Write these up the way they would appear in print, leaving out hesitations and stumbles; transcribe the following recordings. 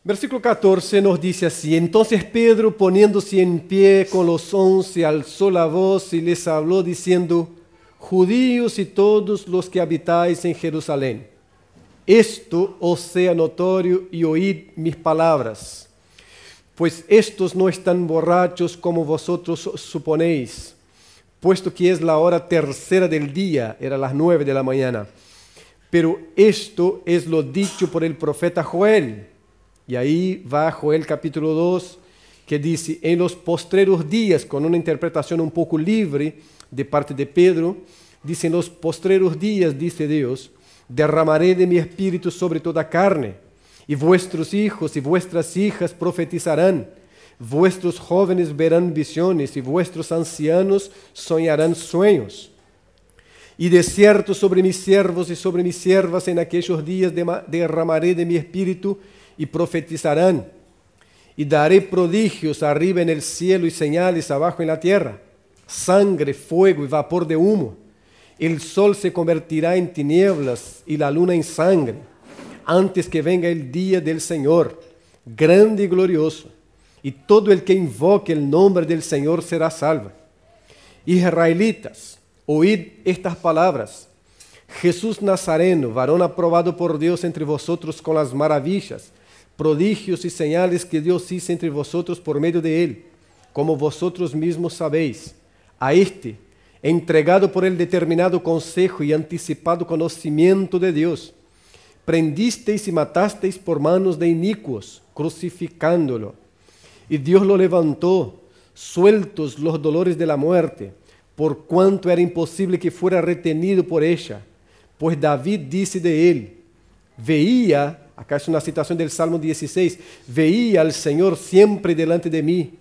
Versículo 14 nos dice así: entonces Pedro, poniéndose en pie con los 11, alzó la voz y les habló diciendo: judíos y todos los que habitáis en Jerusalén, esto os sea notorio y oíd mis palabras, pues estos no están borrachos como vosotros suponéis, puesto que es la hora tercera del día, era las 9 de la mañana. Pero esto es lo dicho por el profeta Joel. Y ahí va Joel capítulo 2, que dice: en los postreros días, con una interpretación un poco libre de parte de Pedro, dice: en los postreros días, dice Dios, derramaré de mi espíritu sobre toda carne, y vuestros hijos y vuestras hijas profetizarán, vuestros jóvenes verán visiones, y vuestros ancianos soñarán sueños. Y de cierto sobre mis siervos y sobre mis siervas en aquellos días derramaré de mi espíritu, y profetizarán, y daré prodigios arriba en el cielo y señales abajo en la tierra, sangre, fuego y vapor de humo. El sol se convertirá en tinieblas y la luna en sangre, antes que venga el día del Señor, grande y glorioso, y todo el que invoque el nombre del Señor será salvo. Israelitas, oíd estas palabras: Jesús Nazareno, varón aprobado por Dios entre vosotros con las maravillas, prodigios y señales que Dios hizo entre vosotros por medio de él, como vosotros mismos sabéis. A este, entregado por el determinado consejo y anticipado conocimiento de Dios, prendisteis y matasteis por manos de inicuos, crucificándolo. Y Dios lo levantó, sueltos los dolores de la muerte, por cuanto era imposible que fuera retenido por ella. Pues David dice de él: veía, acá es una citación del Salmo 16, veía al Señor siempre delante de mí,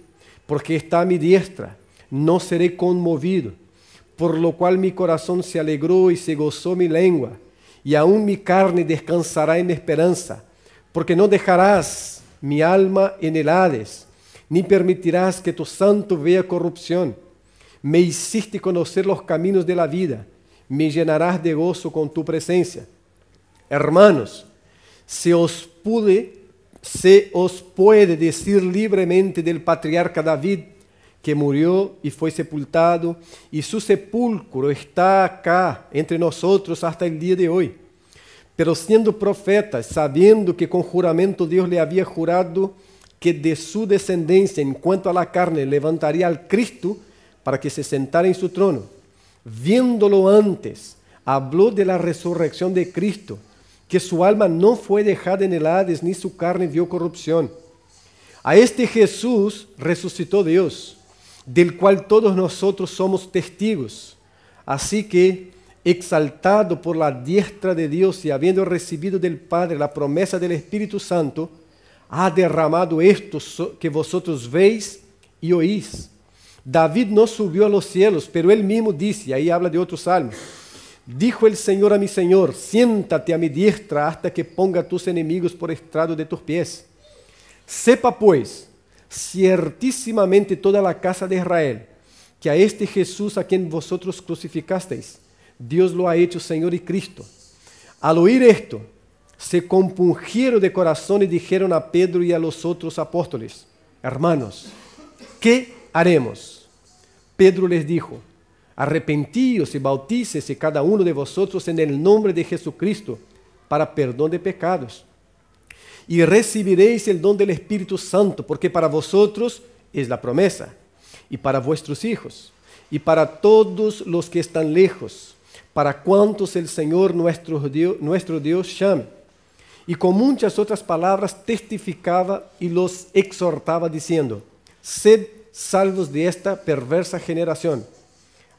porque está a mi diestra, no seré conmovido. Por lo cual mi corazón se alegró y se gozó mi lengua, y aún mi carne descansará en esperanza, porque no dejarás mi alma en el Hades, ni permitirás que tu santo vea corrupción. Me hiciste conocer los caminos de la vida, me llenarás de gozo con tu presencia. Hermanos, se os puede decir libremente del patriarca David, que murió y fue sepultado, y su sepulcro está acá entre nosotros hasta el día de hoy. Pero siendo profeta, sabiendo que con juramento Dios le había jurado que de su descendencia en cuanto a la carne levantaría al Cristo para que se sentara en su trono, viéndolo antes, habló de la resurrección de Cristo, que su alma no fue dejada en el Hades, ni su carne vio corrupción. A este Jesús resucitó Dios, del cual todos nosotros somos testigos. Así que, exaltado por la diestra de Dios y habiendo recibido del Padre la promesa del Espíritu Santo, ha derramado esto que vosotros veis y oís. David no subió a los cielos, pero él mismo dice, ahí habla de otro salmo: dijo el Señor a mi Señor, siéntate a mi diestra hasta que ponga a tus enemigos por estrado de tus pies. Sepa pues, ciertísimamente toda la casa de Israel, que a este Jesús a quien vosotros crucificasteis, Dios lo ha hecho Señor y Cristo. Al oír esto, se compungieron de corazón y dijeron a Pedro y a los otros apóstoles: hermanos, ¿qué haremos? Pedro les dijo: arrepentíos y bautícese cada uno de vosotros en el nombre de Jesucristo para perdón de pecados, y recibiréis el don del Espíritu Santo, porque para vosotros es la promesa, y para vuestros hijos, y para todos los que están lejos, para cuantos el Señor nuestro Dios llame. Y con muchas otras palabras testificaba y los exhortaba diciendo: sed salvos de esta perversa generación.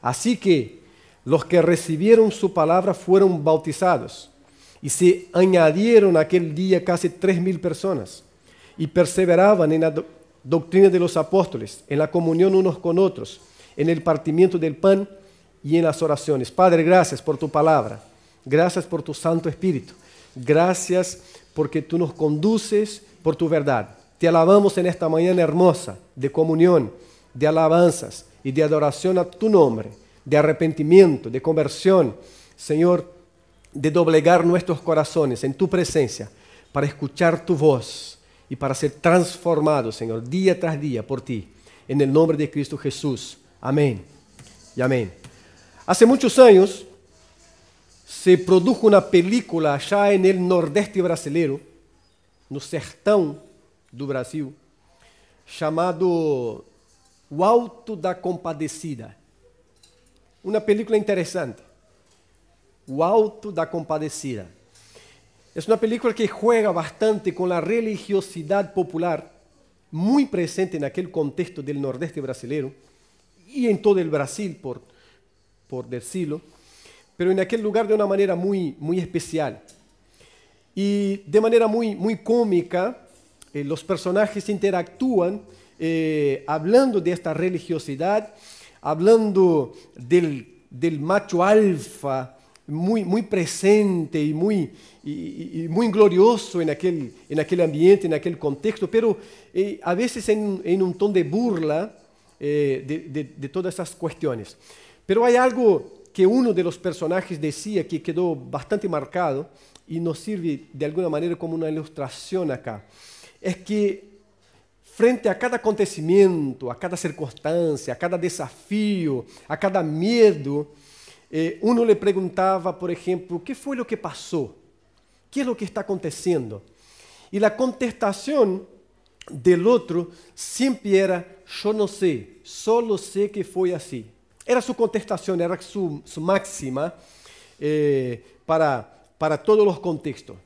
Así que los que recibieron su palabra fueron bautizados, y se añadieron aquel día casi 3,000 personas, y perseveraban en la doctrina de los apóstoles, en la comunión unos con otros, en el partimiento del pan y en las oraciones. Padre, gracias por tu palabra, gracias por tu Santo Espíritu, gracias porque tú nos conduces por tu verdad. Te alabamos en esta mañana hermosa de comunión, de alabanzas y de adoración a tu nombre, de arrepentimiento, de conversión, Señor, de doblegar nuestros corazones en tu presencia para escuchar tu voz y para ser transformado, Señor, día tras día por ti. En el nombre de Cristo Jesús. Amén y amén. Hace muchos años se produjo una película allá en el nordeste brasileiro, no sertão do Brasil, chamado O Alto da Compadecida. Una película interesante. O Alto da Compadecida. Es una película que juega bastante con la religiosidad popular, muy presente en aquel contexto del nordeste brasileiro y en todo el Brasil, por decirlo, pero en aquel lugar de una manera muy, muy especial. Y de manera muy, muy cómica, los personajes interactúan hablando de esta religiosidad, hablando del macho alfa muy, muy presente y muy glorioso en aquel ambiente, en aquel contexto, pero a veces en un tono de burla de todas esas cuestiones. Pero hay algo que uno de los personajes decía que quedó bastante marcado y nos sirve de alguna manera como una ilustración acá. Es que frente a cada acontecimiento, a cada circunstancia, a cada desafío, a cada miedo, uno le preguntaba, por ejemplo, ¿qué fue lo que pasó? ¿Qué es lo que está aconteciendo? Y la contestación del otro siempre era, yo no sé, solo sé que fue así. Era su contestación, era su máxima para todos los contextos.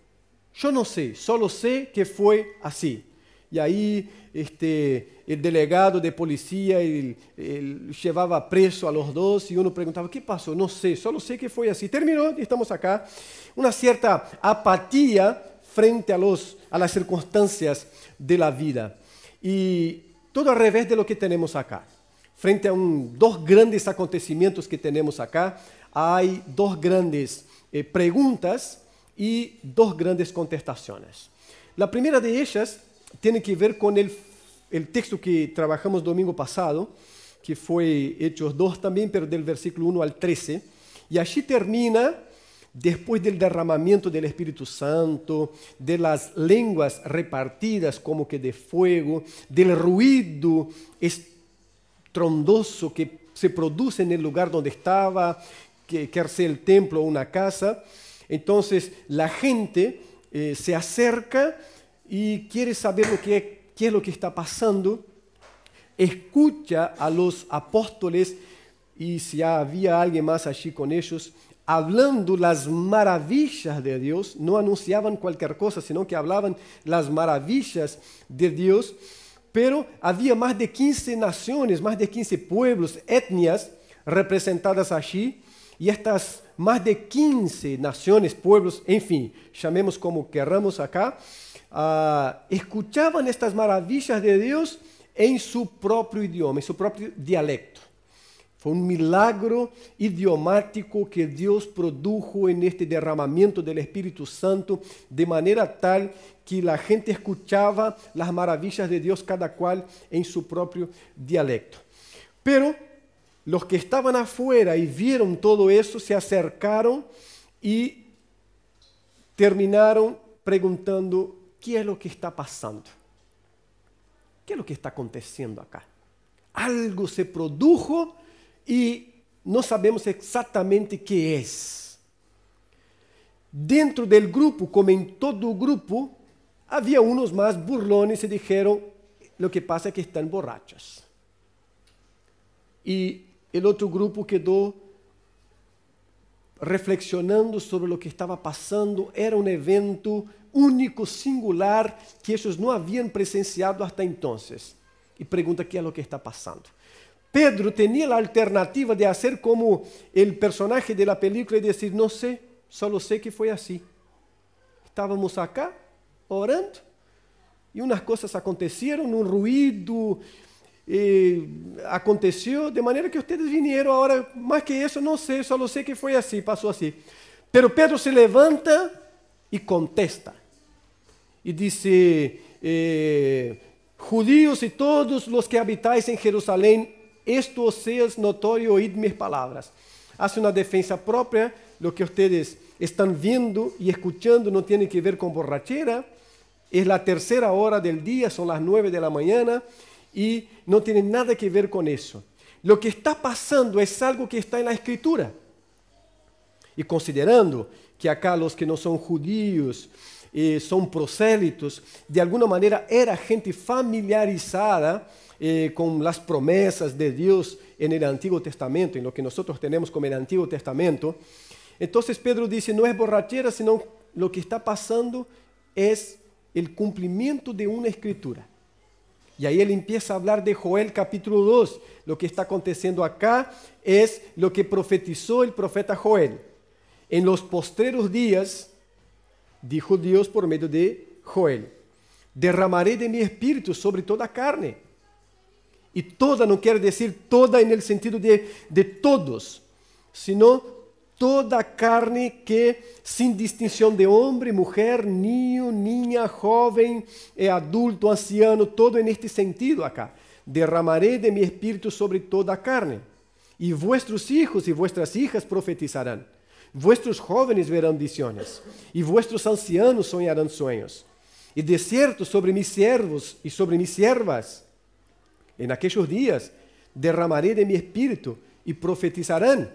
Yo no sé, solo sé que fue así. Y ahí el delegado de policía él llevaba preso a los dos y uno preguntaba, ¿qué pasó? No sé, solo sé que fue así. Terminó y estamos acá. Una cierta apatía frente a las circunstancias de la vida. Y todo al revés de lo que tenemos acá. Frente a dos grandes acontecimientos que tenemos acá, hay dos grandes preguntas y dos grandes contestaciones. La primera de ellas tiene que ver con el texto que trabajamos domingo pasado, que fue Hechos 2 también, pero del versículo 1 al 13. Y allí termina, después del derramamiento del Espíritu Santo, de las lenguas repartidas como que de fuego, del ruido estrondoso que se produce en el lugar donde estaba, que sea el templo o una casa. Entonces la gente se acerca y quiere saber qué es lo que está pasando, escucha a los apóstoles y si había alguien más allí con ellos, hablando las maravillas de Dios, no anunciaban cualquier cosa, sino que hablaban las maravillas de Dios, pero había más de 15 naciones, más de 15 pueblos, etnias representadas allí, y estas más de 15 naciones, pueblos, en fin, llamemos como queramos acá, escuchaban estas maravillas de Dios en su propio idioma, en su propio dialecto. Fue un milagro idiomático que Dios produjo en este derramamiento del Espíritu Santo, de manera tal que la gente escuchaba las maravillas de Dios cada cual en su propio dialecto. Pero los que estaban afuera y vieron todo eso se acercaron y terminaron preguntando, ¿qué es lo que está pasando? ¿Qué es lo que está aconteciendo acá? Algo se produjo y no sabemos exactamente qué es. Dentro del grupo, como en todo grupo, había unos más burlones y dijeron, lo que pasa es que están borrachos. Y el otro grupo quedó reflexionando sobre lo que estaba pasando. Era un evento único, singular, que ellos no habían presenciado hasta entonces. Y pregunta qué es lo que está pasando. Pedro tenía la alternativa de hacer como el personaje de la película y decir, no sé, solo sé que fue así. Estábamos acá orando y unas cosas acontecieron, un ruido aconteció de manera que ustedes vinieron. Ahora, más que eso, no sé, solo sé que fue así, pasó así. Pero Pedro se levanta y contesta. Y dice, judíos y todos los que habitáis en Jerusalén, esto os sea notorio, oíd mis palabras. Hace una defensa propia. Lo que ustedes están viendo y escuchando no tiene que ver con borrachera. es la tercera hora del día, son las 9 de la mañana y no tiene nada que ver con eso. Lo que está pasando es algo que está en la Escritura. Y considerando que acá los que no son judíos son prosélitos, de alguna manera era gente familiarizada con las promesas de Dios en el Antiguo Testamento, en lo que nosotros tenemos como el Antiguo Testamento. Entonces Pedro dice, no es borrachera, sino lo que está pasando es el cumplimiento de una escritura. Y ahí él empieza a hablar de Joel capítulo 2. Lo que está aconteciendo acá es lo que profetizó el profeta Joel. En los postreros días, dijo Dios por medio de Joel, derramaré de mi espíritu sobre toda carne. Y toda no quiere decir toda en el sentido de todos, sino toda carne que, sin distinción de hombre, mujer, niño, niña, joven, adulto, anciano, todo en este sentido acá. Derramaré de mi espíritu sobre toda carne. Y vuestros hijos y vuestras hijas profetizarán. Vuestros jóvenes verán visiones. Y vuestros ancianos soñarán sueños. Y de cierto sobre mis siervos y sobre mis siervas, en aquellos días, derramaré de mi espíritu y profetizarán.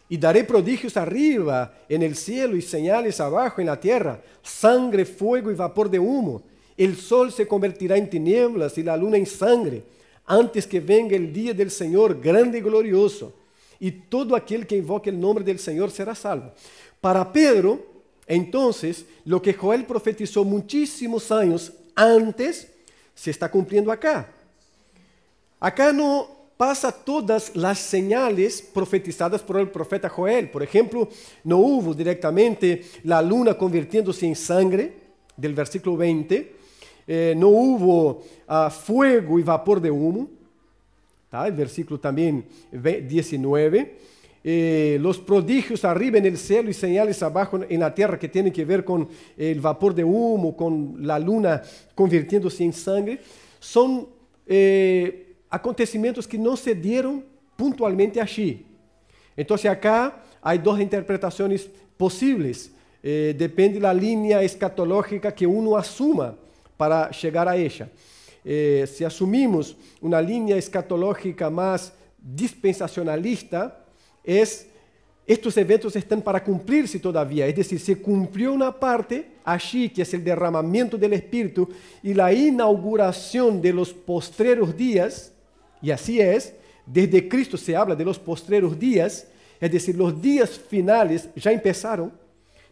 Y daré prodigios arriba en el cielo y señales abajo en la tierra, sangre, fuego y vapor de humo. El sol se convertirá en tinieblas y la luna en sangre, antes que venga el día del Señor grande y glorioso. Y todo aquel que invoque el nombre del Señor será salvo. Para Pedro, entonces, lo que Joel profetizó muchísimos años antes, se está cumpliendo acá. Acá no pasa todas las señales profetizadas por el profeta Joel. Por ejemplo, no hubo directamente la luna convirtiéndose en sangre, del versículo 20. No hubo fuego y vapor de humo, ¿tá? El versículo también 19. Los prodigios arriba en el cielo y señales abajo en la tierra, que tienen que ver con el vapor de humo, con la luna convirtiéndose en sangre, son acontecimientos que no se dieron puntualmente allí. Entonces acá hay dos interpretaciones posibles. Depende de la línea escatológica que uno asuma para llegar a ella. Si asumimos una línea escatológica más dispensacionalista, estos eventos están para cumplirse todavía. Es decir, se cumplió una parte allí, que es el derramamiento del Espíritu y la inauguración de los postreros días. Y así es, desde Cristo se habla de los postreros días, es decir, los días finales ya empezaron.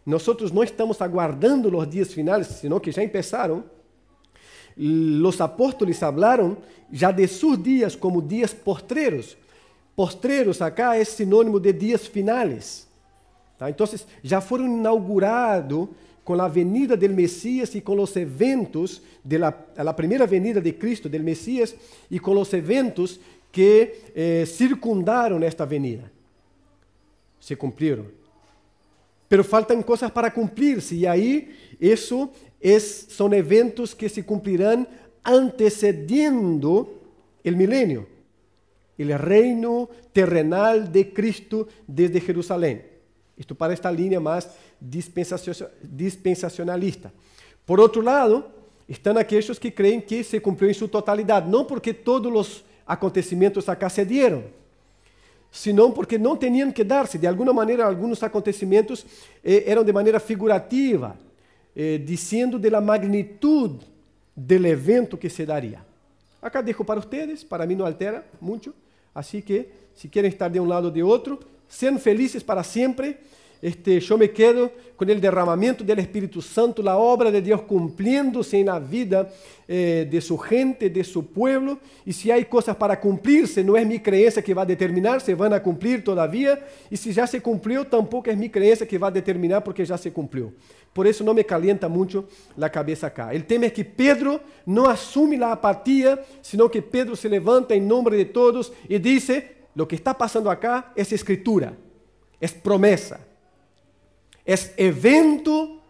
Nosotros no estamos aguardando los días finales, sino que ya empezaron. Los apóstoles hablaron ya de sus días como días postreros. Postreros acá es sinónimo de días finales. ¿Tá? Entonces, ya fueron inaugurados con la venida del Mesías y con los eventos de la primera venida de Cristo, del Mesías, y con los eventos que circundaron esta venida. Se cumplieron. Pero faltan cosas para cumplirse, y ahí eso son eventos que se cumplirán antecediendo el milenio, el reino terrenal de Cristo desde Jerusalén. Esto para esta línea más dispensacionalista. Por otro lado, están aquellos que creen que se cumplió en su totalidad, no porque todos los acontecimientos acá se dieron, sino porque no tenían que darse. De alguna manera, algunos acontecimientos eran de manera figurativa, diciendo de la magnitud del evento que se daría. Acá dejo para ustedes, para mí no altera mucho, así que si quieren estar de un lado o de otro, sean felices para siempre. Yo me quedo con el derramamiento del Espíritu Santo, la obra de Dios cumpliéndose en la vida de su gente, de su pueblo. Y si hay cosas para cumplirse, no es mi creencia que va a determinar, se van a cumplir todavía. Y si ya se cumplió, tampoco es mi creencia que va a determinar, porque ya se cumplió. Por eso no me calienta mucho la cabeza acá. El tema es que Pedro no asume la apatía, sino que Pedro se levanta en nombre de todos y dice, lo que está pasando acá es escritura, es promesa. Es evento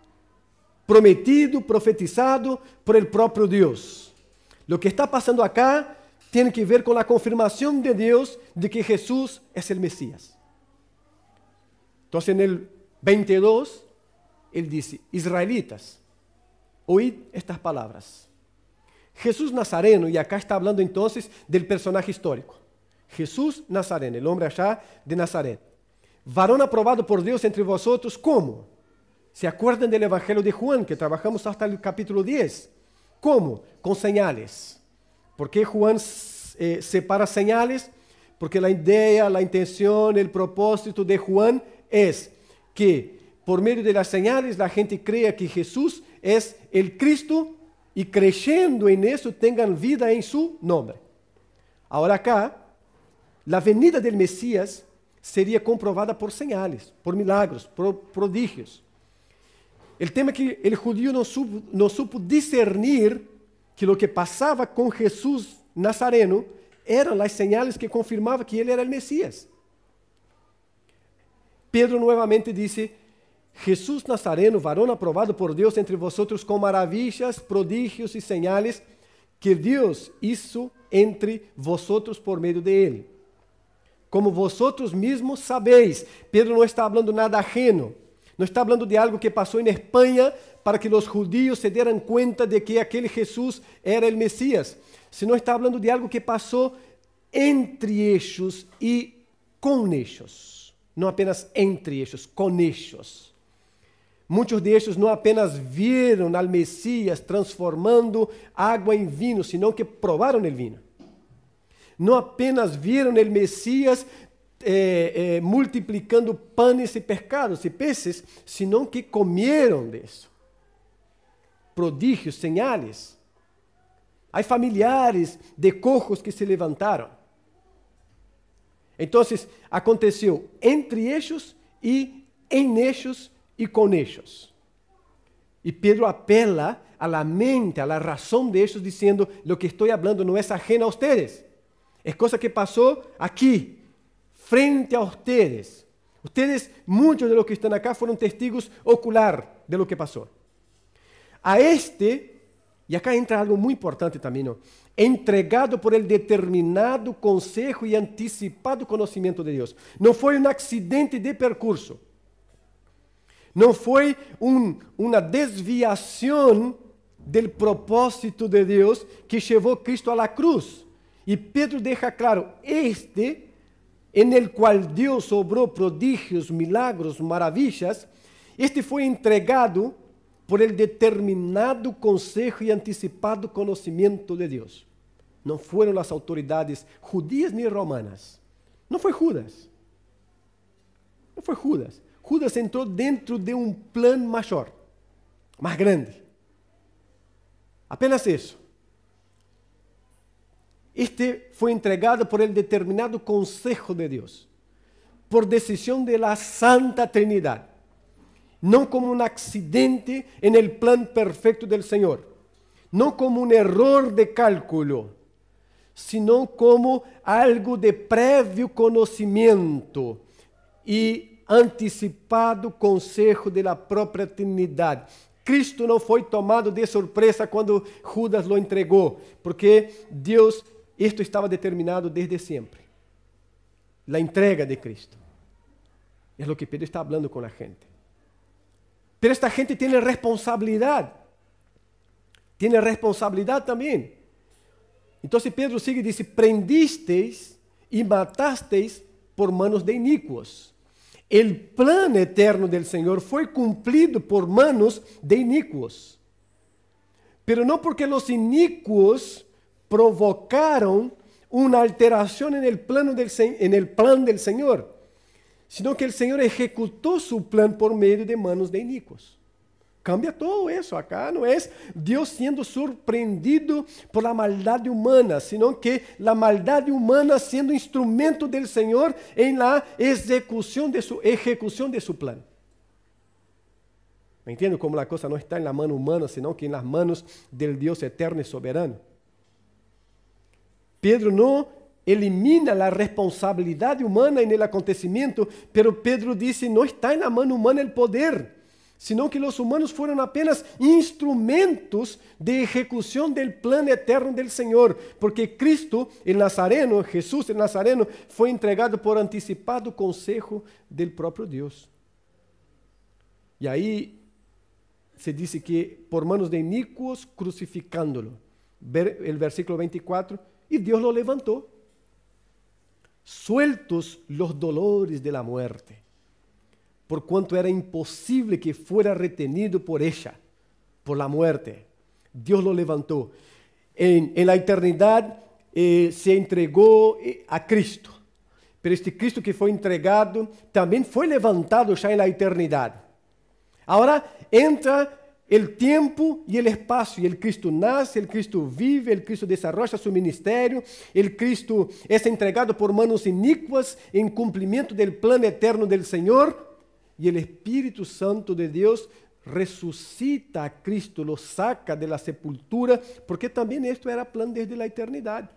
prometido, profetizado por el propio Dios. Lo que está pasando acá tiene que ver con la confirmación de Dios de que Jesús es el Mesías. Entonces en el 22, él dice, israelitas, oíd estas palabras. Jesús Nazareno, y acá está hablando entonces del personaje histórico. Jesús Nazareno, el hombre allá de Nazaret. Varón aprobado por Dios entre vosotros, ¿cómo? ¿Se acuerdan del Evangelio de Juan, que trabajamos hasta el capítulo 10? ¿Cómo? Con señales. ¿Por qué Juan separa señales? Porque la idea, la intención, el propósito de Juan es que por medio de las señales la gente crea que Jesús es el Cristo y creyendo en eso tengan vida en su nombre. Ahora acá, la venida del Mesías sería comprobada por señales, por milagros, por prodigios. El tema es que el judío no supo discernir que lo que pasaba con Jesús Nazareno eran las señales que confirmaban que él era el Mesías. Pedro nuevamente dice, Jesús Nazareno, varón aprobado por Dios entre vosotros con maravillas, prodigios y señales que Dios hizo entre vosotros por medio de él. Como vosotros mismos sabéis, Pedro no está hablando nada ajeno, no está hablando de algo que pasó en España para que los judíos se dieran cuenta de que aquel Jesús era el Mesías, sino está hablando de algo que pasó entre ellos y con ellos, no apenas entre ellos, con ellos. Muchos de ellos no apenas vieron al Mesías transformando agua en vino, sino que probaron el vino. No apenas vieron el Mesías multiplicando panes y pescados y peces, sino que comieron de eso. Prodigios, señales. Hay familiares de cojos que se levantaron. Entonces, aconteció entre ellos y en ellos y con ellos. Y Pedro apela a la mente, a la razón de ellos, diciendo, lo que estoy hablando no es ajeno a ustedes. Es cosa que pasó aquí, frente a ustedes. Ustedes, muchos de los que están acá, fueron testigos ocular de lo que pasó. A este, y acá entra algo muy importante también, ¿no? Entregado por el determinado consejo y anticipado conocimiento de Dios. No fue un accidente de percurso. No fue una desviación del propósito de Dios que llevó a Cristo a la cruz. Y Pedro deja claro, en el cual Dios obró prodigios, milagros, maravillas, fue entregado por el determinado consejo y anticipado conocimiento de Dios. No fueron las autoridades judías ni romanas. No fue Judas. No fue Judas. Judas entró dentro de un plan mayor, más grande. Apenas eso. Fue entregado por el determinado consejo de Dios, por decisión de la Santa Trinidad, no como un accidente en el plan perfecto del Señor, no como un error de cálculo, sino como algo de previo conocimiento y anticipado consejo de la propia Trinidad. Cristo não foi tomado de surpresa quando Judas lo entregou, porque Deus, isto estava determinado desde sempre. La entrega de Cristo. É o que Pedro está falando com a gente. Pero esta gente tem responsabilidade. Tem responsabilidade também. Então Pedro sigue e diz, prendisteis e matasteis por manos de iníquos. El plan eterno del Señor fue cumplido por manos de inicuos. Pero no porque los inicuos provocaron una alteración en el plan del Señor, sino que el Señor ejecutó su plan por medio de manos de inicuos. Cambia todo eso. Acá no es Dios siendo sorprendido por la maldad humana, sino que la maldad humana siendo instrumento del Señor en la ejecución de su plan. ¿Me entienden cómo la cosa no está en la mano humana, sino que en las manos del Dios eterno y soberano? Pedro no elimina la responsabilidad humana en el acontecimiento, pero Pedro dice, no está en la mano humana el poder, sino que los humanos fueron apenas instrumentos de ejecución del plan eterno del Señor, porque Cristo, el Nazareno, Jesús el Nazareno, fue entregado por anticipado consejo del propio Dios. Y ahí se dice que por manos de inicuos crucificándolo. Ver el versículo 24, y Dios lo levantó, sueltos los dolores de la muerte, por cuanto era imposible que fuera retenido por ella, por la muerte. Dios lo levantó. En la eternidad se entregó a Cristo, pero este Cristo que fue entregado también fue levantado ya en la eternidad. Ahora entra el tiempo y el espacio, y el Cristo nace, el Cristo vive, el Cristo desarrolla su ministerio, el Cristo es entregado por manos inicuas en cumplimiento del plan eterno del Señor, y el Espíritu Santo de Dios resucita a Cristo, lo saca de la sepultura, porque también esto era plan desde la eternidad.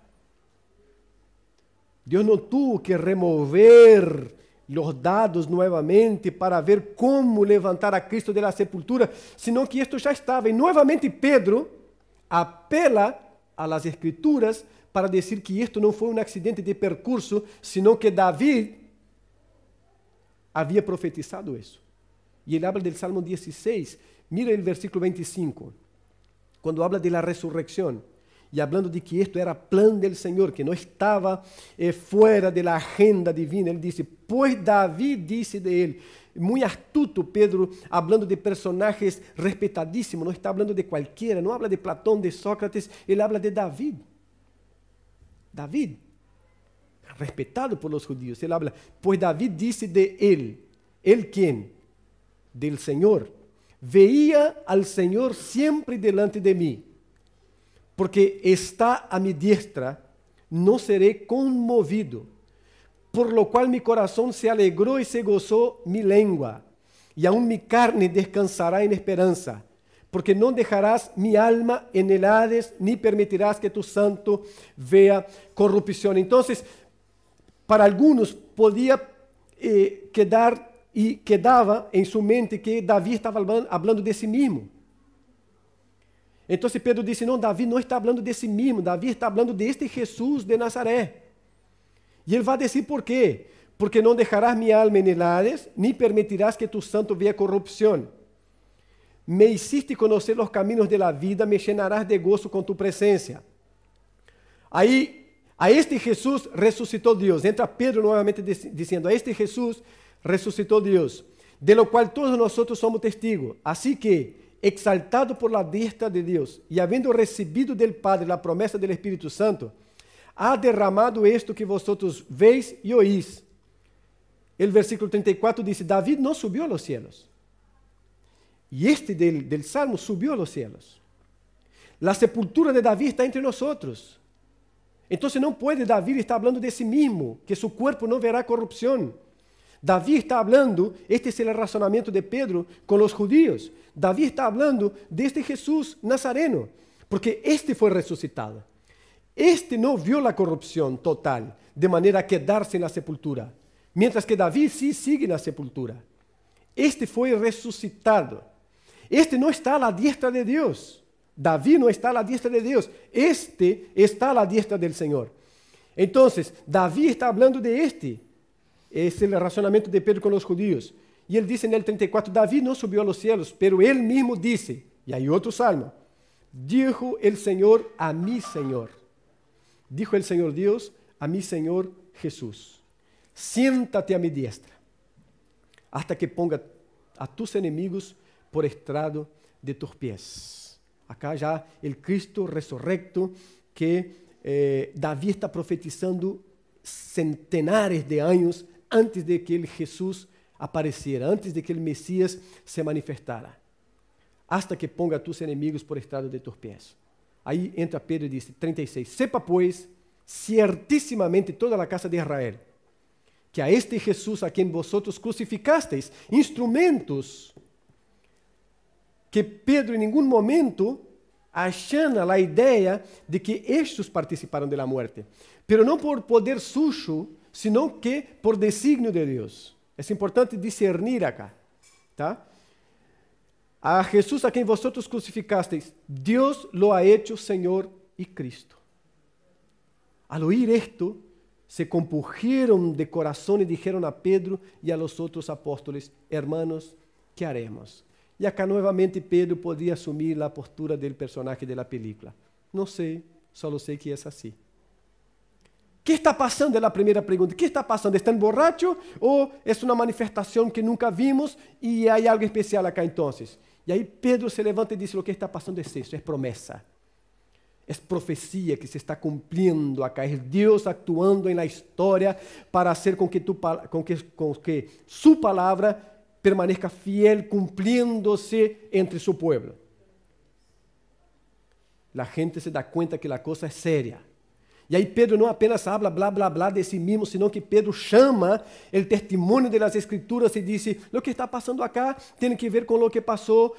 Dios no tuvo que remover los dados nuevamente para ver cómo levantar a Cristo de la sepultura, sino que esto ya estaba. Y nuevamente Pedro apela a las Escrituras para decir que esto no fue un accidente de percurso, sino que David había profetizado eso. Y él habla del Salmo 16. Mira el versículo 25, cuando habla de la resurrección. Y hablando de que esto era plan del Señor, que no estaba fuera de la agenda divina, él dice, pues David dice de él, muy astuto Pedro, hablando de personajes respetadísimos, no está hablando de cualquiera, no habla de Platón, de Sócrates, él habla de David. David, respetado por los judíos, él habla, pues David dice de él, ¿él quién? Del Señor. Veía al Señor siempre delante de mí. Porque está a mi diestra, no seré conmovido. Por lo cual mi corazón se alegró y se gozó mi lengua, y aún mi carne descansará en esperanza, porque no dejarás mi alma en el Hades, ni permitirás que tu santo vea corrupción. Entonces, para algunos podía quedar y quedaba en su mente que David estaba hablando de sí mismo. Entonces Pedro dice, no, David no está hablando de sí mismo, David está hablando de este Jesús de Nazaret. Y él va a decir por qué. Porque no dejarás mi alma en el Hades, ni permitirás que tu santo vea corrupción. Me hiciste conocer los caminos de la vida, me llenarás de gozo con tu presencia. Ahí, a este Jesús resucitó Dios. Entra Pedro nuevamente diciendo, a este Jesús resucitó Dios, de lo cual todos nosotros somos testigos. Así que, exaltado por la diestra de Dios y habiendo recibido del Padre la promesa del Espíritu Santo, ha derramado esto que vosotros veis y oís. El versículo 34 dice, David no subió a los cielos. Y este del Salmo subió a los cielos. La sepultura de David está entre nosotros. Entonces no puede David estar hablando de sí mismo, que su cuerpo no verá corrupción. David está hablando, este es el razonamiento de Pedro con los judíos. David está hablando de este Jesús nazareno, porque este fue resucitado. Este no vio la corrupción total, de manera a quedarse en la sepultura, mientras que David sí sigue en la sepultura. Este fue resucitado. Este no está a la diestra de Dios. David no está a la diestra de Dios. Este está a la diestra del Señor. Entonces, David está hablando de este. Es el razonamiento de Pedro con los judíos. Y él dice en el 34, David no subió a los cielos, pero él mismo dice, y hay otro salmo, dijo el Señor a mi Señor. Dijo el Señor Dios a mi Señor Jesús, siéntate a mi diestra, hasta que ponga a tus enemigos por estrado de tus pies. Acá ya el Cristo resurrecto que David está profetizando centenares de años antes de que el Jesús apareciera, antes de que el Mesías se manifestara, hasta que ponga a tus enemigos por estrado de tus pies. Ahí entra Pedro y dice, 36, sepa pues ciertísimamente toda la casa de Israel, que a este Jesús a quien vosotros crucificasteis, instrumentos que Pedro en ningún momento allana la idea de que estos participaron de la muerte, pero no por poder suyo, sino que por designio de Dios. Es importante discernir acá, ¿tá? A Jesús a quien vosotros crucificasteis, Dios lo ha hecho Señor y Cristo. Al oír esto, se compungieron de corazón y dijeron a Pedro y a los otros apóstoles, hermanos, ¿qué haremos? E acá novamente Pedro poderia assumir a postura do personagem da película. Não sei, só sei que é assim. O que está passando? É a primeira pergunta. O que está passando? ¿Están borrachos ou é uma manifestação que nunca vimos e há algo especial acá então? E aí Pedro se levanta e diz: o que está passando é isso, é promessa. É profecia que se está cumprindo acá. É Deus actuando na história para fazer com que sua palavra permaneça fiel, cumpriendo-se entre su pueblo. La gente se dá conta que a coisa é séria. E aí Pedro não apenas habla blá blá blá de si mesmo, sino que Pedro chama o testemunho das Escrituras e diz: o que está passando acá tem que ver com o que passou,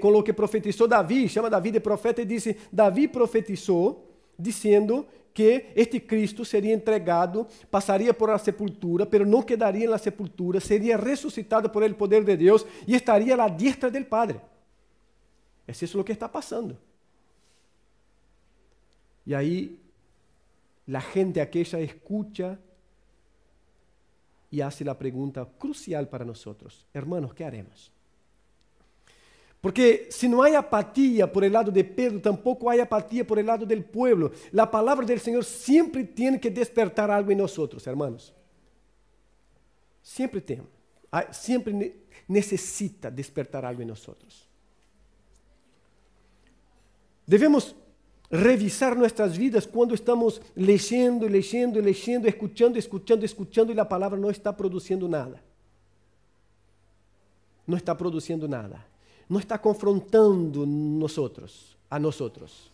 com o que profetizou Davi. Chama Davi de profeta e diz: Davi profetizou, dizendo que este Cristo seria entregado, passaria por a sepultura, pero não quedaria na sepultura, seria ressuscitado por el poder de Deus e estaria à diestra del Padre. É isso o que está passando. E aí la gente aquella escucha y hace la pregunta crucial para nosotros: hermanos, ¿qué haremos? Porque si no hay apatía por el lado de Pedro, tampoco hay apatía por el lado del pueblo. La palabra del Señor siempre tiene que despertar algo en nosotros, hermanos. Siempre necesita despertar algo en nosotros. Debemos revisar nuestras vidas quando estamos leyendo, escuchando e a palavra não está produzindo nada. Não está produzindo nada. Não está confrontando a nosotros.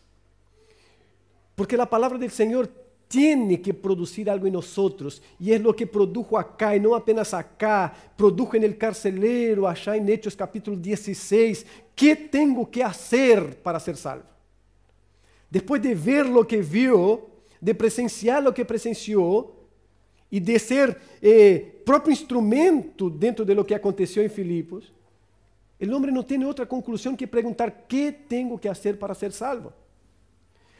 Porque a palavra do Senhor tem que produzir algo em nosotros e é o que produjo acá e não apenas acá, produjo en el carcelero, allá em Hechos capítulo 16. ¿Qué tengo que hacer para ser salvo? Depois de ver o que viu, de presenciar o que presenciou e de ser próprio instrumento dentro de lo que aconteceu em Filipos, o homem não tem outra conclusão que perguntar: ¿qué tengo que hacer para ser salvo?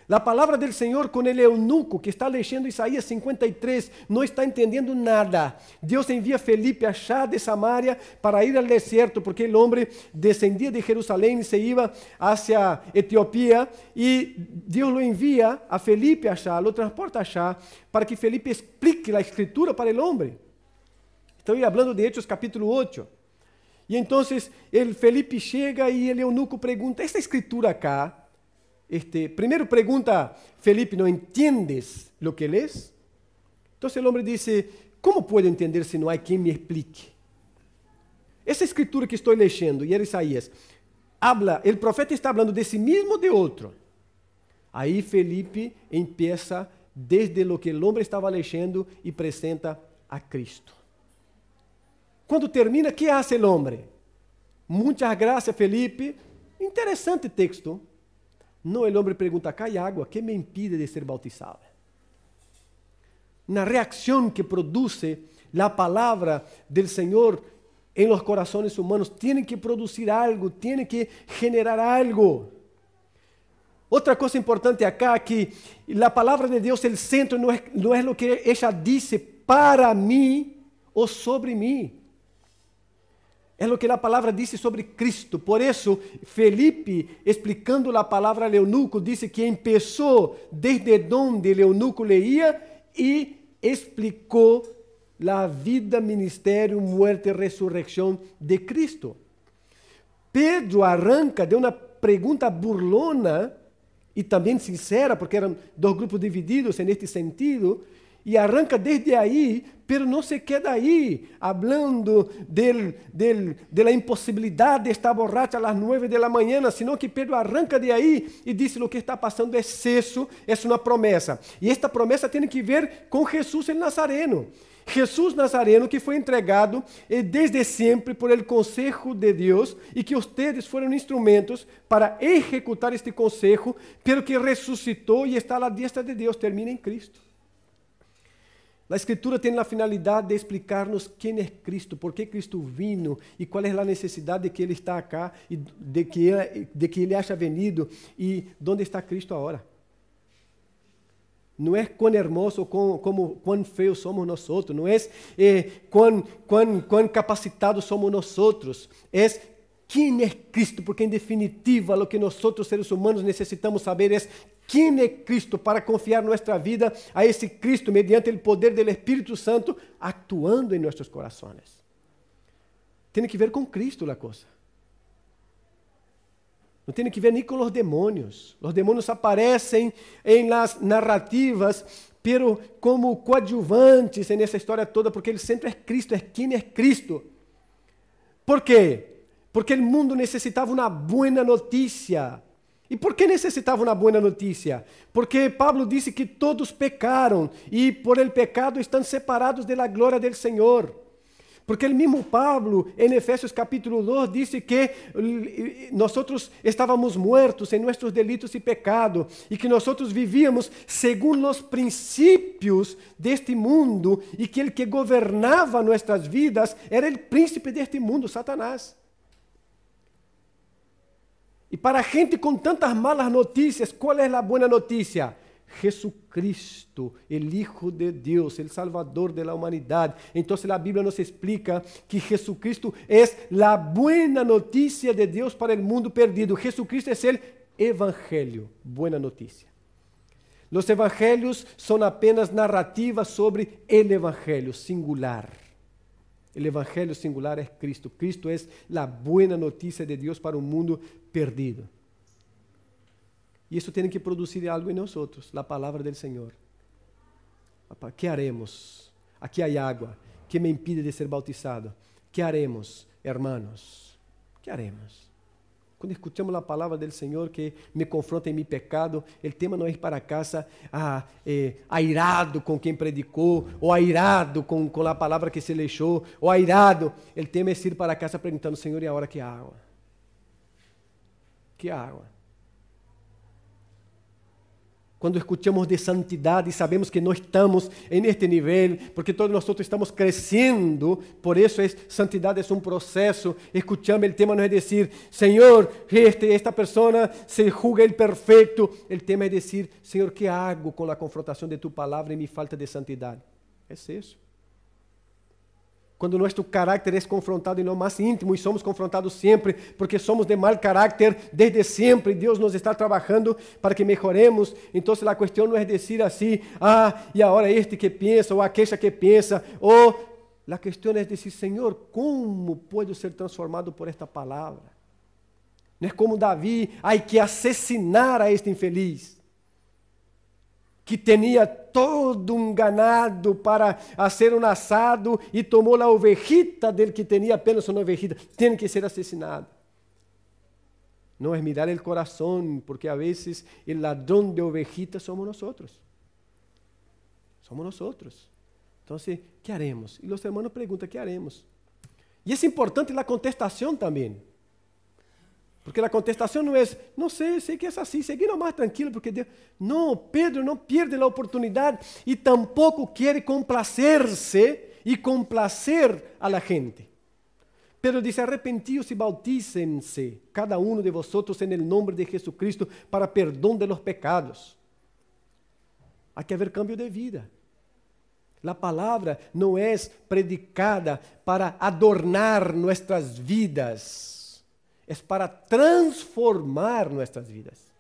A palavra do Senhor com el eunuco que está leyendo Isaías 53 não está entendendo nada. Deus envia Felipe allá de Samaria para ir ao deserto, porque o homem descendia de Jerusalém e se ia hacia Etiopía, e Deus lo envia a Felipe allá, lo transporta allá, para que Felipe explique a escritura para o homem. Estou falando de Hechos capítulo 8. E então Felipe chega e o eunuco pergunta: esta escritura acá, primeiro pergunta Felipe: ¿no entiendes lo que lees? Entonces el hombre dice: ¿cómo puedo entender si no hay quien me explique? Essa escritura que estou leyendo, e era Isaías, el profeta está hablando de si mismo o de outro. Aí Felipe empieza desde lo que el hombre estava leyendo e presenta a Cristo. Quando termina, ¿qué hace el hombre? Muitas graças, Felipe. Interessante texto. Não, o homem pergunta: acá hay água, ¿qué me impide de ser bautizado? Na reacção que produce a palavra do Senhor em los corazones humanos, tem que produzir algo, tem que generar algo. Outra coisa importante acá, que a palavra de Deus, o centro, não é o que ela disse para mim ou sobre mim. É o que a palavra disse sobre Cristo. Por isso, Felipe, explicando a palavra ao eunuco, disse que começou desde onde o eunuco leía e explicou a vida, ministério, muerte e ressurreição de Cristo. Pedro arranca de uma pergunta burlona e também sincera, porque eram dois grupos divididos neste sentido, e arranca desde aí, pero não se queda aí, hablando de la impossibilidade de estar borracho às 9 da manhã, sino que Pedro arranca de aí e diz: o que está passando é isso, é uma promessa. E esta promessa tem que ver com Jesus el Nazareno. Jesus Nazareno, que foi entregado desde sempre por el consejo de Deus, e que ustedes foram instrumentos para executar este consejo, pero que ressuscitou e está à diestra de Deus, termina em Cristo. A Escritura tem a finalidade de explicar-nos quem é Cristo, por que Cristo vino e qual é a necessidade de que Ele está acá, e de que Ele haja venido e onde está Cristo agora. Não é quão hermoso, quão feio somos nós, não é quão capacitados somos nós, é quién es Cristo, porque en definitiva lo que nosotros seres humanos necesitamos saber es quién es Cristo para confiar nuestra vida a ese Cristo mediante el poder del Espíritu Santo actuando en nuestros corazones. Tiene que ver con Cristo la cosa. No tiene que ver ni con los demonios. Los demonios aparecen en las narrativas, pero como coadjuvantes en esa historia toda, porque el centro es Cristo, es quién es Cristo. ¿Por qué? Porque el mundo necesitaba una buena noticia. ¿Y por qué necesitaba una buena noticia? Porque Pablo dice que todos pecaron y por el pecado están separados de la gloria del Señor. Porque el mismo Pablo en Efesios capítulo 2 dice que nosotros estábamos muertos en nuestros delitos y pecados y que nosotros vivíamos según los principios de este mundo y que el que gobernaba nuestras vidas era el príncipe de este mundo, Satanás. Y para gente con tantas malas noticias, ¿cuál es la buena noticia? Jesucristo, el Hijo de Dios, el Salvador de la humanidad. Entonces la Biblia nos explica que Jesucristo es la buena noticia de Dios para el mundo perdido. Jesucristo es el Evangelio, buena noticia. Los evangelios son apenas narrativas sobre el Evangelio singular. El Evangelio singular es Cristo. Cristo es la buena noticia de Dios para un mundo perdido. Y eso tiene que producir algo en nosotros, la palabra del Señor. ¿Qué haremos? Aquí hay agua. ¿Qué me impide de ser bautizado? ¿Qué haremos, hermanos? ¿Qué haremos? Cuando escuchamos la palabra del Señor que me confronta en mi pecado, el tema no es ir para casa airado con quien predicó, o airado con la palabra que se leyó, o airado. El tema es ir para casa preguntando, Señor, ¿y ahora qué hago? ¿Qué hago? Quando escuchamos de santidade e sabemos que não estamos em este nível, porque todos nós estamos crescendo, por isso santidade é um processo. Escuchamos o tema não é dizer, Senhor, esta pessoa se julga el perfeito. O tema é dizer, Senhor, que hago com a confrontação de tu palavra e minha falta de santidade? É isso. Quando nosso caráter é confrontado em lo mais íntimo, e somos confrontados sempre, porque somos de mal caráter desde sempre, Deus nos está trabalhando para que mejoremos. Então, a questão não é dizer assim, e agora este que pensa, ou aquela que pensa, ou a questão é dizer, Senhor, como posso ser transformado por esta palavra? Não é como Davi, hay que assassinar a este infeliz, que tinha todo um ganado para fazer um assado e tomou a ovejita dele que tinha apenas uma ovejita, tem que ser assassinado. Não é mirar o coração, porque a vezes o ladrão de ovejitas somos nós. Somos nós. Então, ¿qué haremos? E os hermanos perguntam, ¿qué haremos? E é importante a contestação também. Porque a contestação não é, não sei que é assim, seguir nomás tranquilo, porque Deus... Não, Pedro não perde a oportunidade e tampouco quer complacer-se e complacer a la gente. Pedro diz, arrepentíos e bautícense, cada um de vosotros en el nombre de Jesucristo para perdão de los pecados. Há que haver cambio de vida. A palavra não é predicada para adornar nuestras vidas, é para transformar nuestras vidas.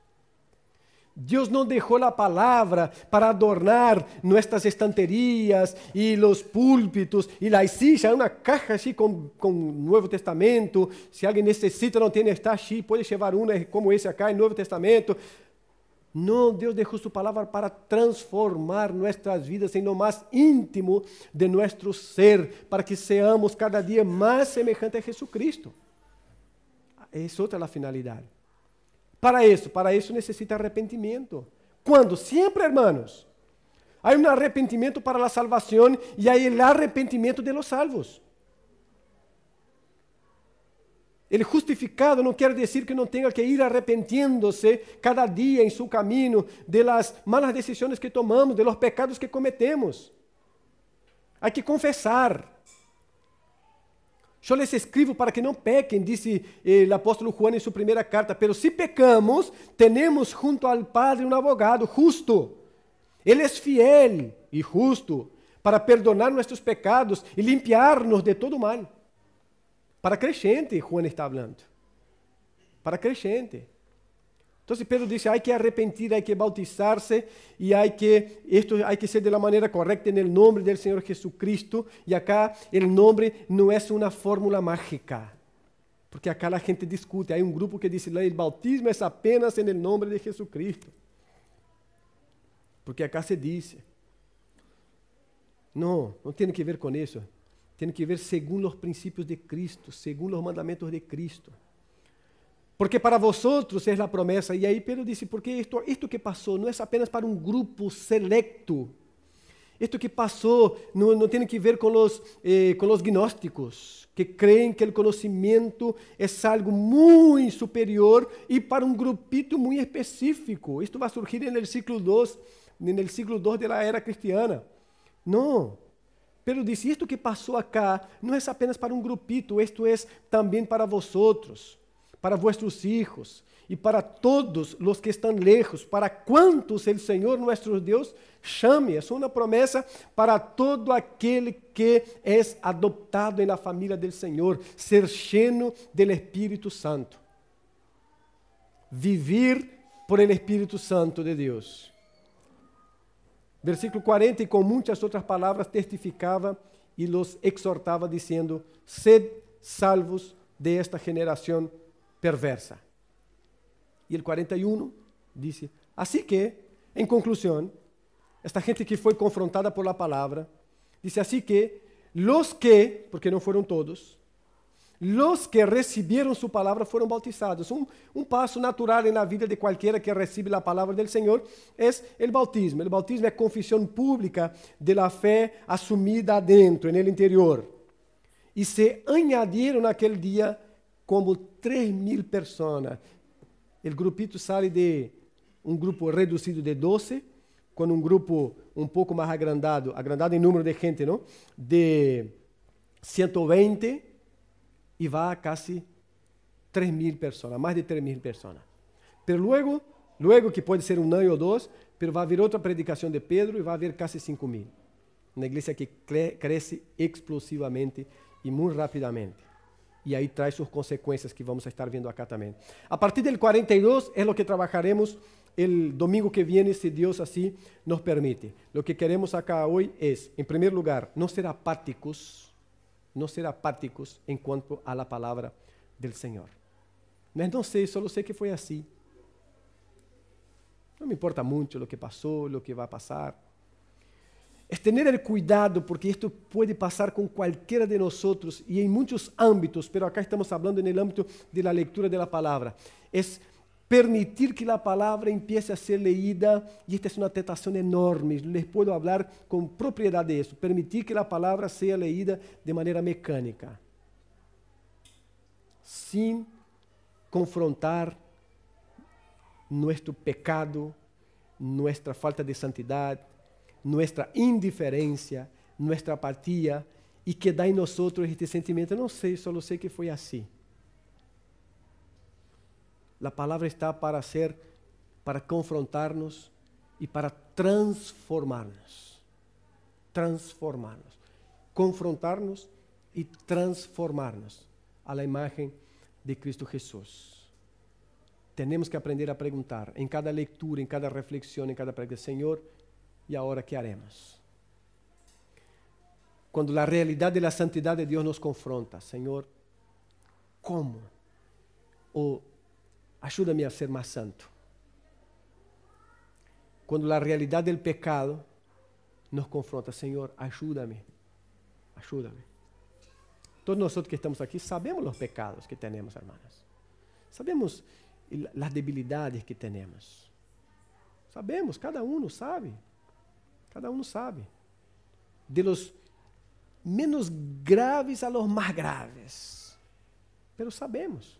Deus não deixou a palavra para adornar nuestras estanterias e os púlpitos e las sillas, uma caixa assim com o Novo Testamento. Se alguém necessita, não tem, está aqui, pode levar uma como esse acá, em Novo Testamento. Não, Deus deixou sua palavra para transformar nossas vidas em lo mais íntimo de nosso ser, para que seamos cada dia mais semelhantes a Jesucristo. Essa é outra a finalidade. Para isso necessita arrependimento. Quando? Sempre, hermanos. Há um arrependimento para a salvação e há o arrependimento de los salvos. El justificado não quer dizer que não tenha que ir arrepentiendo-se cada dia em seu caminho de las malas decisões que tomamos, de los pecados que cometemos. Há que confessar. Eu les escrevo para que não pequem, disse o apóstolo Juan em sua primeira carta, pero se pecamos, temos junto ao Padre um advogado justo. Ele é fiel e justo para perdonar nossos pecados e limpiar-nos de todo mal. Para creyente, Juan está falando. para creyente. Entonces Pedro dice, hay que arrepentir, hay que bautizarse y hay que ser de la manera correcta en el nombre del Señor Jesucristo. Y acá el nombre no es una fórmula mágica, porque acá la gente discute. Hay un grupo que dice, el bautismo es apenas en el nombre de Jesucristo. Porque acá se dice. No tiene que ver con eso. Tiene que ver según los principios de Cristo, según los mandamientos de Cristo. Porque para vosotros es la promesa. Y ahí Pedro dice, porque esto que pasó no es apenas para un grupo selecto. Esto que pasó no tiene que ver con los gnósticos, que creen que el conocimiento es algo muy superior y para un grupito muy específico. Esto va a surgir en el siglo II de la era cristiana. No. Pedro dice, esto que pasó acá no es apenas para un grupito, esto es también para vosotros, para vuestros hijos y para todos los que están lejos, para cuantos el Señor nuestro Dios llame. Es una promesa para todo aquel que es adoptado en la familia del Señor, ser lleno del Espíritu Santo. Vivir por el Espíritu Santo de Dios. Versículo 40, y con muchas otras palabras testificaba y los exhortaba diciendo, sed salvos de esta generación perversa. Y el 41 dice, así que, en conclusión, esta gente que fue confrontada por la palabra, dice así que los que, porque no fueron todos, los que recibieron su palabra fueron bautizados. Un paso natural en la vida de cualquiera que recibe la palabra del Señor es el bautismo. El bautismo es confesión pública de la fe asumida adentro, en el interior. Y se añadieron aquel día como 3.000 personas. El grupito sale de un grupo reducido de 12, con un grupo un poco más agrandado en número de gente, ¿no? De 120, y va a casi 3.000 personas, más de 3.000 personas. Pero luego que puede ser un año o dos, pero va a haber otra predicación de Pedro y va a haber casi 5.000. Una iglesia que crece explosivamente y muy rápidamente. Y ahí trae sus consecuencias que vamos a estar viendo acá también. A partir del 42 es lo que trabajaremos el domingo que viene, si Dios así nos permite. Lo que queremos acá hoy es, en primer lugar, no ser apáticos en cuanto a la palabra del Señor. No sé, solo sé que fue así. No me importa mucho lo que pasó, lo que va a pasar. Es tener el cuidado, porque esto puede pasar con cualquiera de nosotros y en muchos ámbitos, pero acá estamos hablando en el ámbito de la lectura de la palabra. Es permitir que la palabra empiece a ser leída, y esta es una tentación enorme, les puedo hablar con propiedad de eso, permitir que la palabra sea leída de manera mecánica, sin confrontar nuestro pecado, nuestra falta de santidad, nuestra indiferencia, nuestra apatía, y que da en nosotros este sentimiento, no sé, solo sé que fue así. La palabra está para confrontarnos y para transformarnos. Transformarnos. Confrontarnos y transformarnos a la imagen de Cristo Jesús. Tenemos que aprender a preguntar en cada lectura, en cada reflexión, en cada pregunta, Señor, ¿y ahora qué haremos? Cuando la realidad de la santidad de Dios nos confronta, Señor, ¿cómo? O ayúdame a ser más santo. Cuando la realidad del pecado nos confronta, Señor, ayúdame. Todos nosotros que estamos aquí sabemos los pecados que tenemos, hermanas. Sabemos las debilidades que tenemos. Sabemos, cada uno sabe. De los menos graves a los más graves. Pero sabemos.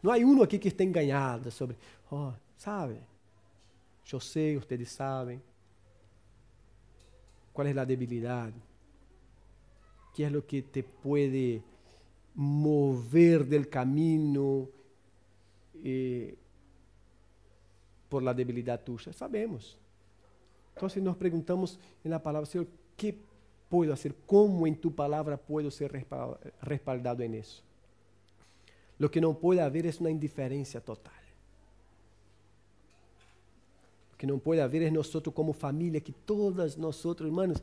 No hay uno aquí que esté engañado sobre, sabe, yo sé, ustedes saben cuál es la debilidad, qué es lo que te puede mover del camino por la debilidad tuya. Sabemos. Entonces nos preguntamos en la palabra, Señor, ¿qué puedo hacer? ¿Cómo en tu palabra puedo ser respaldado en eso? Lo que não pode haver é uma indiferença total. O que não pode haver é nós como família, que todas nós, irmãos,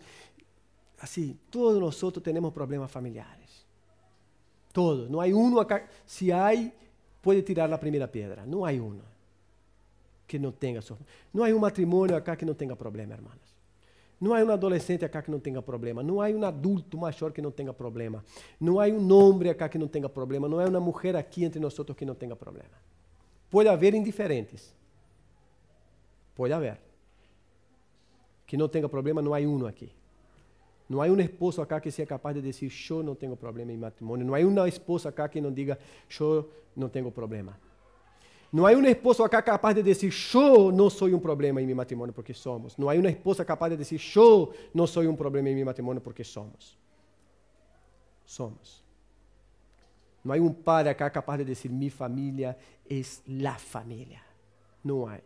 assim, todos nós temos problemas familiares. Todos. Não há um acá. Se há, pode tirar a primeira pedra. Não há um que não tenha. Não há um matrimônio acá que não tenha problema, irmãos. Não há um adolescente acá que não tenha problema. Não há um adulto maior que não tenha problema. Não há um homem acá que não tenha problema. Não há uma mulher aqui entre nós que não tenha problema. Pode haver indiferentes. Pode haver. Que não tenha problema, não há um aqui. Não há um esposo acá que seja capaz de dizer, eu não tenho problema em matrimônio. Não há uma esposa acá que não diga, eu não tenho problema. Não há um esposo acá capaz de dizer, eu não sou um problema em meu matrimônio porque somos. Não há uma esposa capaz de dizer, eu não sou um problema em meu matrimônio porque somos. Somos. Não há um pai acá capaz de dizer, minha família é la família. Não há.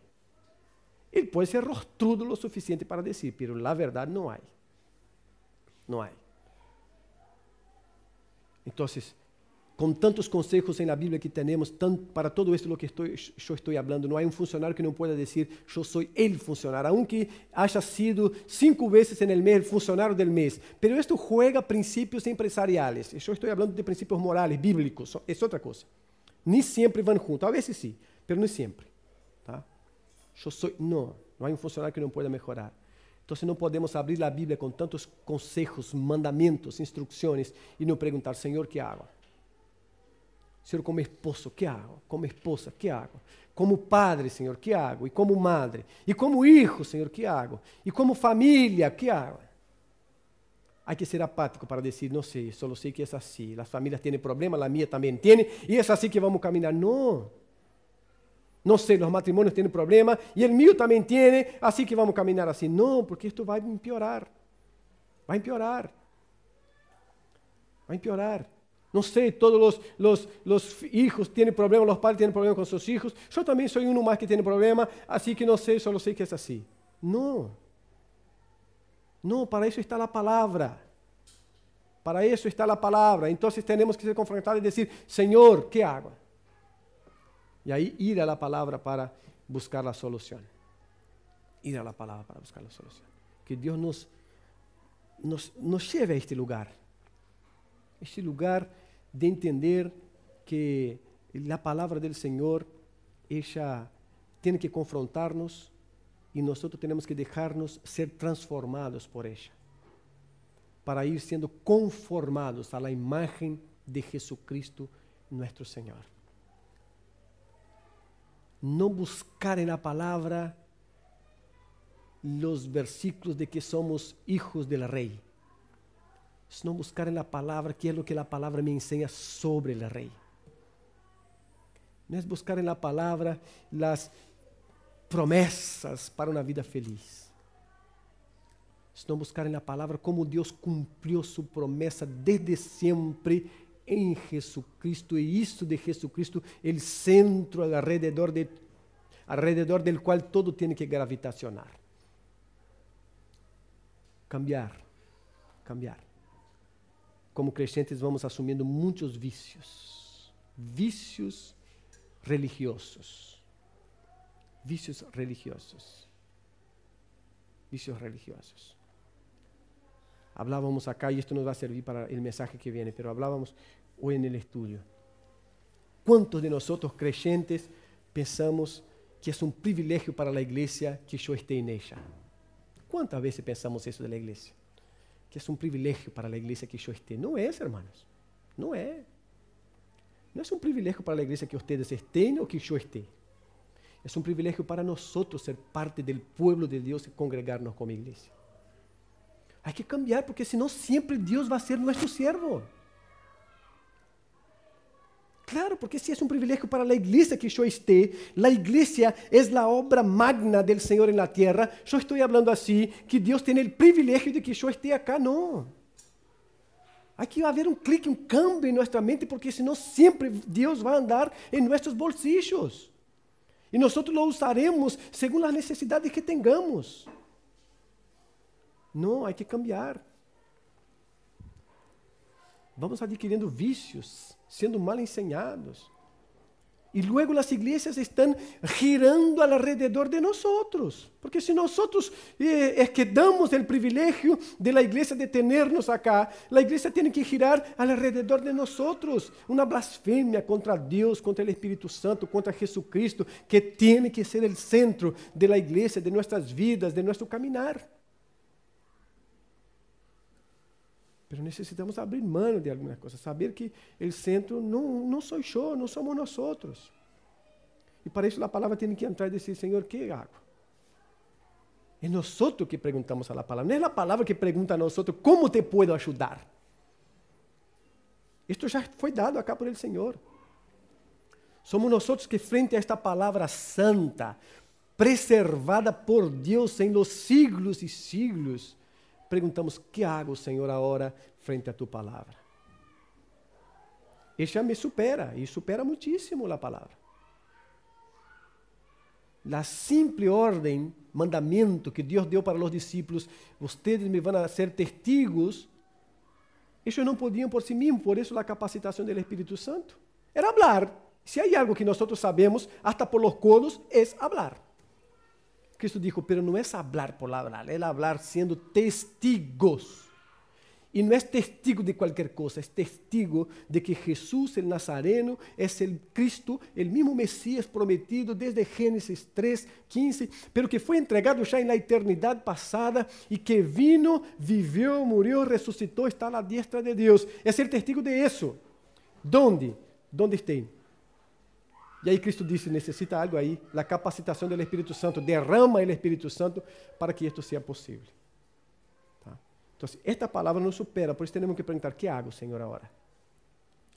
Ele pode ser rostrudo o suficiente para dizer, mas na verdade não há. Não há. Então, com tantos conselhos na Bíblia que temos, para todo esto que eu estou falando, não há um funcionário que não pueda dizer, eu sou o funcionário, aunque haya sido 5 vezes no mês funcionário del mês. Pero esto juega princípios empresariais. Eu estou falando de princípios morales, bíblicos, é outra coisa. Nem sempre vão juntos, a vezes sim, mas não sempre. Tá? Não há um funcionário que não pueda melhorar. Então, não podemos abrir a Bíblia com tantos conselhos, mandamentos, instruções e não perguntar, Senhor, que hago? Senhor, como esposo, que hago? Como esposa, que hago? Como padre, Senhor, que hago? E como madre? E como hijo, Senhor, que hago? E como família, que hago? Há que ser apático para dizer, não sei, só sei que é assim. As famílias têm problema, a minha também tem, e é assim que vamos caminhar. Não. Não sei, os matrimônios têm problema, e o meu também tem, assim que vamos caminhar assim. Não, porque isto vai empeorar. Vai empeorar. Vai empeorar. Não sei, todos os filhos têm problema, os pais têm problema com seus filhos. Eu também sou um mais que tem problema, assim que não sei, só sei que é assim. Não. Não, para isso está a palavra. Para isso está a palavra. Então, temos que ser confrontados e dizer, Senhor, que hago? E aí, ir a la palavra para buscar a solução. Ir a la palavra para buscar a solução. Que Deus nos lleve a este lugar. Este lugar de entender que a palavra do Senhor, ella tem que confrontar-nos e nós temos que deixar-nos ser transformados por ella, para ir sendo conformados à imagem de Jesucristo, nosso Senhor. Não buscar na palavra os versículos de que somos hijos del rei, sino buscar en la palabra qué es lo que la palabra me enseña sobre el rey. No es buscar en la palabra las promesas para una vida feliz, sino buscar en la palabra cómo Dios cumplió su promesa desde siempre en Jesucristo, y hizo de Jesucristo el centro alrededor del cual todo tiene que gravitacionar. Cambiar. Como crentes vamos assumindo muitos vícios religiosos. Hablávamos acá, y esto nos va a servir para el mensaje que viene, pero hablábamos hoy en el estudio. ¿Cuántos de nosotros creyentes pensamos que es un privilegio para la iglesia que yo esté en ella? ¿Cuántas veces pensamos eso de la iglesia? Que es un privilegio para la iglesia que yo esté. No es, hermanos. No es. No es un privilegio para la iglesia que ustedes estén o que yo esté. Es un privilegio para nosotros ser parte del pueblo de Dios y congregarnos como iglesia. Hay que cambiar, porque si no siempre Dios va a ser nuestro siervo. Claro, porque si es un privilegio para la iglesia que yo esté, la iglesia es la obra magna del Señor en la tierra. Yo estoy hablando así, que Dios tiene el privilegio de que yo esté acá, no. Hay que haber un clic, un cambio en nuestra mente, porque si no siempre Dios va a andar en nuestros bolsillos. Y nosotros lo usaremos según las necesidades que tengamos. No, hay que cambiar. Vamos adquirindo vícios, sendo mal ensinados. Y luego las iglesias están girando alrededor de nosotros. Porque si nosotros es que damos el privilegio de la iglesia de tenernos acá, la iglesia tiene que girar alrededor de nosotros. Una blasfemia contra Dios, contra el Espíritu Santo, contra Jesucristo, que tiene que ser el centro de la iglesia, de nuestras vidas, de nuestro caminar. Pero necesitamos abrir mano de algumas coisas, saber que o centro não sou eu, não somos nós outros. E para isso a palavra tem que entrar e dizer, Senhor, que hago? É nós que perguntamos a palavra, não é a palavra que pergunta a nós como te puedo ajudar. Isto já foi dado acá por el Senhor. Somos nós que frente a esta palavra santa, preservada por Deus em los siglos e siglos, perguntamos, que hago, Senhor, agora frente a tu palavra? E já me supera, e supera muitíssimo a palavra. A simple ordem, mandamento que Deus deu para os discípulos, vocês me vão a ser testigos, eles não podiam por si mesmos, por isso a capacitação do Espírito Santo. Era hablar. Se há algo que nós sabemos, hasta por los codos, é hablar. Cristo dijo, pero no es hablar por hablar, es hablar siendo testigos. Y no es testigo de cualquier cosa, es testigo de que Jesús el Nazareno es el Cristo, el mismo Mesías prometido desde Génesis 3:15, pero que fue entregado ya en la eternidad pasada y que vino, vivió, murió, resucitó, está a la diestra de Dios. Es el testigo de eso. ¿Dónde? ¿Dónde estén? E aí Cristo disse, necessita algo aí, a capacitação do Espírito Santo, derrama o Espírito Santo para que isto seja possível. Tá? Então, esta palavra nos supera, por isso temos que perguntar, que hago, Senhor, agora?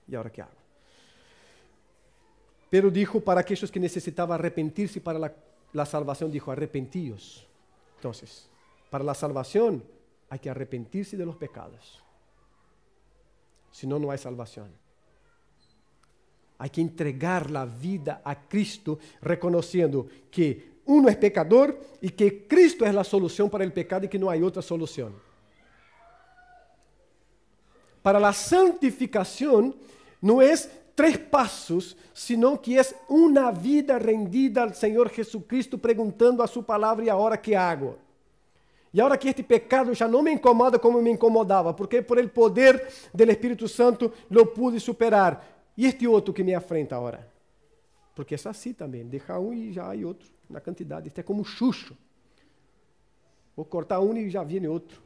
E agora que hago? Pero dijo para aqueles que necessitavam arrepentir-se para a salvação, dijo, arrepentíos. Então, para a salvação, há que arrepentir-se de los pecados. Senão, não há salvação. Hay que entregar la vida a Cristo, reconociendo que uno es pecador y que Cristo es la solución para el pecado y que no hay otra solución. Para la santificación no es 3 pasos, sino que es una vida rendida al Señor Jesucristo, preguntando a su palabra, ¿y ahora qué hago? E agora que este pecado já não me incomoda como me incomodava, porque por el poder del Espírito Santo lo pude superar. E este outro que me afrenta agora? Porque é assim também, deixar um e já há outro, na quantidade. Isto é como chucho. Vou cortar um e já vem outro.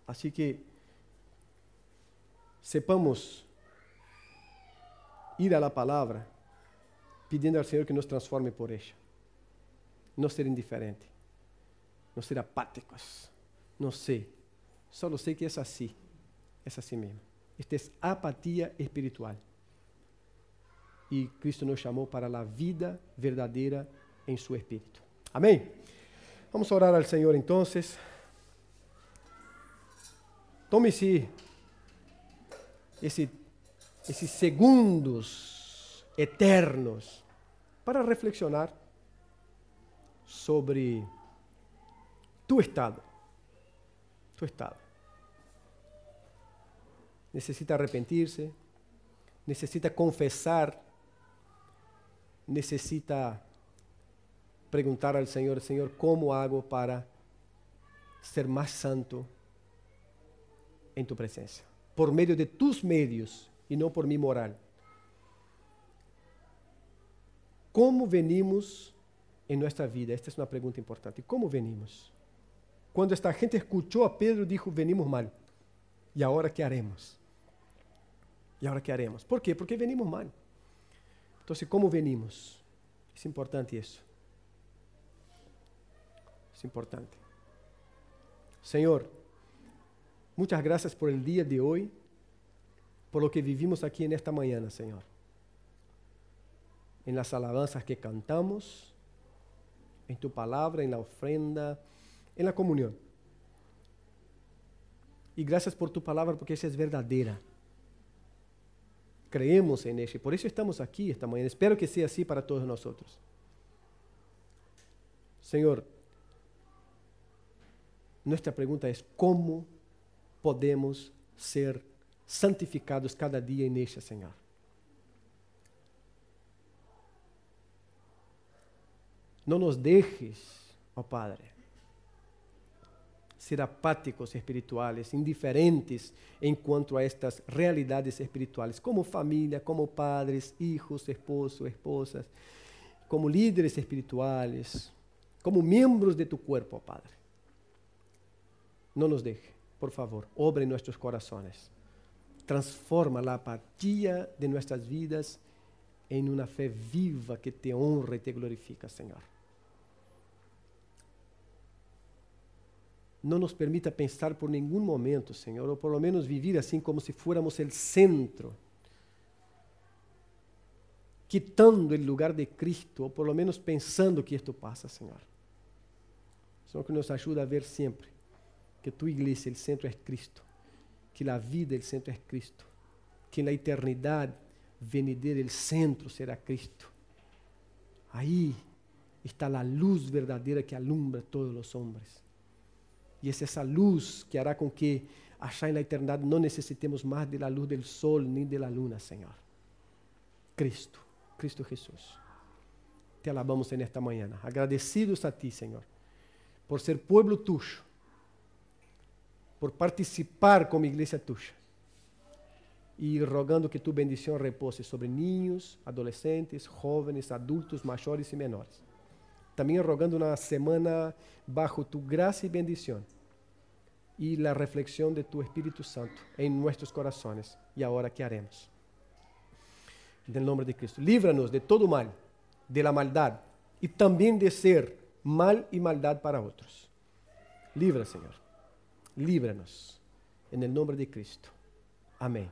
Assim que sepamos ir à palavra, pedindo ao Senhor que nos transforme por ella. Não ser indiferente, não ser apáticos, não sei. Só sei que é assim. É assim mesmo. Esta é apatia espiritual. E Cristo nos chamou para a vida verdadeira em seu Espírito. Amém? Vamos orar ao Senhor então. Tome-se esses segundos eternos para reflexionar sobre tu estado. Tu estado. Necessita arrepentir-se, necessita confessar, necessita perguntar ao Senhor, Senhor, como hago para ser mais santo em tu presença? Por meio de tus medios e não por mi moral. Como venimos em nossa vida? Esta é uma pergunta importante. Como venimos? Quando esta gente escutou a Pedro, dijo, venimos mal. E agora que haremos? E agora que haremos? Por quê? Porque venimos mal. Então, como venimos? É importante isso. É importante. Senhor, muitas graças por el dia de hoje, por lo que vivimos aqui nesta manhã, Senhor. Em las alabanzas que cantamos, em tu palavra, em la ofrenda, em la comunhão. E graças por tu palavra, porque essa é verdadeira. Creemos en ella, por eso estamos aquí esta mañana. Espero que sea así para todos nosotros. Señor, nuestra pregunta es, ¿cómo podemos ser santificados cada día en ella, Señor. No nos dejes, oh Padre, ser apáticos espirituales, indiferentes en cuanto a estas realidades espirituales, como familia, como padres, hijos, esposos, esposas, como líderes espirituales, como miembros de tu cuerpo, Padre. No nos deje, por favor, obra en nuestros corazones. Transforma la apatía de nuestras vidas en una fe viva que te honra y te glorifica, Señor. No nos permita pensar por ningún momento, Señor, o por lo menos vivir así como si fuéramos el centro, quitando el lugar de Cristo, o por lo menos pensando que esto pasa, Señor. Sino que nos ayuda a ver siempre que tu iglesia, el centro es Cristo, que la vida, el centro es Cristo, que en la eternidad venidera el centro será Cristo. Ahí está la luz verdadera que alumbra a todos los hombres. Y es esa luz que hará con que allá en la eternidad no necesitemos más de la luz del sol ni de la luna, Señor. Cristo, Cristo Jesús. Te alabamos en esta mañana, agradecidos a ti, Señor, por ser pueblo tuyo, por participar como iglesia tuya, y rogando que tu bendición repose sobre niños, adolescentes, jóvenes, adultos, mayores y menores. También rogando una semana bajo tu gracia y bendición y la reflexión de tu Espíritu Santo en nuestros corazones. Y ahora, ¿qué haremos? En el nombre de Cristo, líbranos de todo mal, de la maldad y también de ser mal y maldad para otros. Libra, Señor. Líbranos en el nombre de Cristo. Amén.